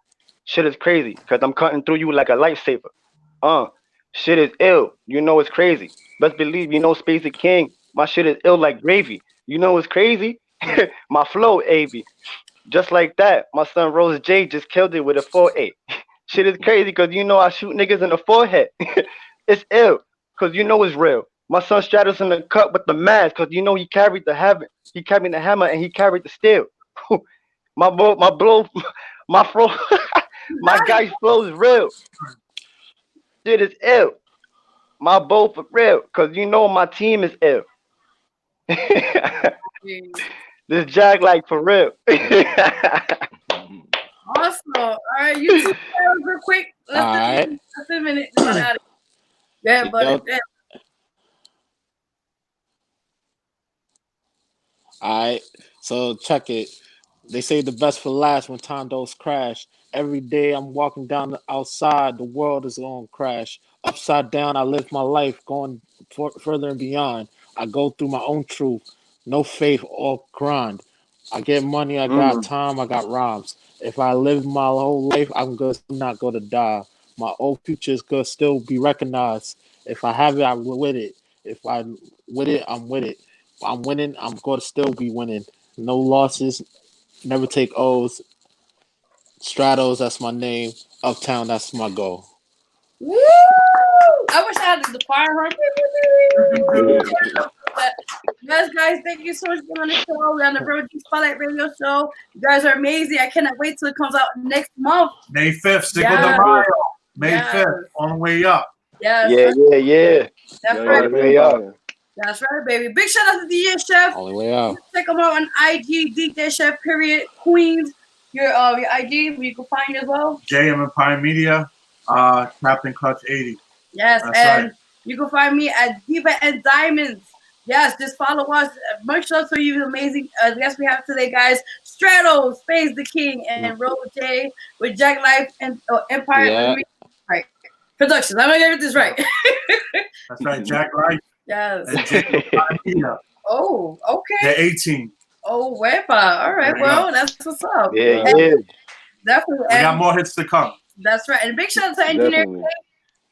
Shit is crazy because I'm cutting through you like a lightsaber. Shit is ill. You know it's crazy. Best believe you know Space the King. My shit is ill like gravy. You know it's crazy? My flow, AV. Just like that, my son Rose J just killed it with a 4-8. Shit is crazy because you know I shoot niggas in the forehead. It's ill because you know it's real. My son Stratus in the cut with the mask because you know he carried the hammer. He carried the hammer and he carried the steel. my flow, my guy's flow is real. Shit is ill. My bow for real because you know my team is ill. This Jag like for real. Awesome. All right, you two real quick. Less than a minute. Yeah, but yeah. All right, so check it. They say the best for last when Tondos crash. Every day I'm walking down the outside, the world is going to crash. Upside down, I live my life going further and beyond. I go through my own truth, no faith or grind. I get money, I got time, I got rhymes. If I live my whole life, I'm good, not going to die. My old future is good, still be recognized. If I have it, I'm with it. If I'm with it, I'm with it. If I'm winning, I'm going to still be winning. No losses, never take O's. Stratos, that's my name. Uptown, that's my goal. Woo! I wish I had the fire horn. Yes, guys, thank you so much for being on the show. We're on the Road G Spotlight Radio Show. You guys are amazing. I cannot wait till it comes out next month. May 5th, Cinco de Mayo. May 5th, on the way up. Yes, Yeah. That's On the way up. That's right, baby. Big shout out to DJ Chef. All the way up. Check them out on IG, DJ Chef, period, Queens. Your IG, where you can find as well. JM Empire Media, Captain Clutch 80. Yes, That's and right. you can find me at Diva and Diamonds. Yes, just follow us. Much love to you, amazing guests we have today, guys. Stratos, Space the King, and Roll J with Jag Life and Empire. Yeah. Right. Productions. I'm going to get this right. That's right, Jag Life. Yes. And JM Empire Media. Oh, okay. They're 18. Oh, wepa. All right, well, that's what's up. Yeah. Definitely. We got more hits to come. That's right. And big shout out to Engineer K.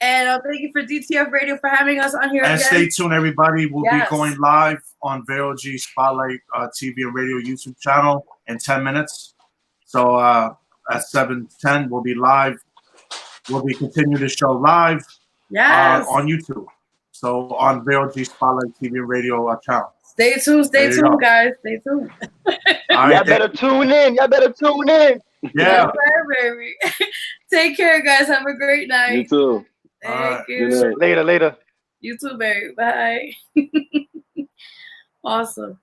And thank you for DTF Radio for having us on here And again. stay tuned, everybody. We'll be going live on Vero G Spotlight TV and Radio YouTube channel in 10 minutes. So at 7:10, we'll be live. We'll be continuing the show live on YouTube. So on Vero G Spotlight TV and Radio channel. Stay tuned, guys. Stay tuned. Y'all better tune in. Yeah. That's right, baby. Take care, guys. Have a great night. You too. Thank you. Later. You too, baby. Bye. Awesome.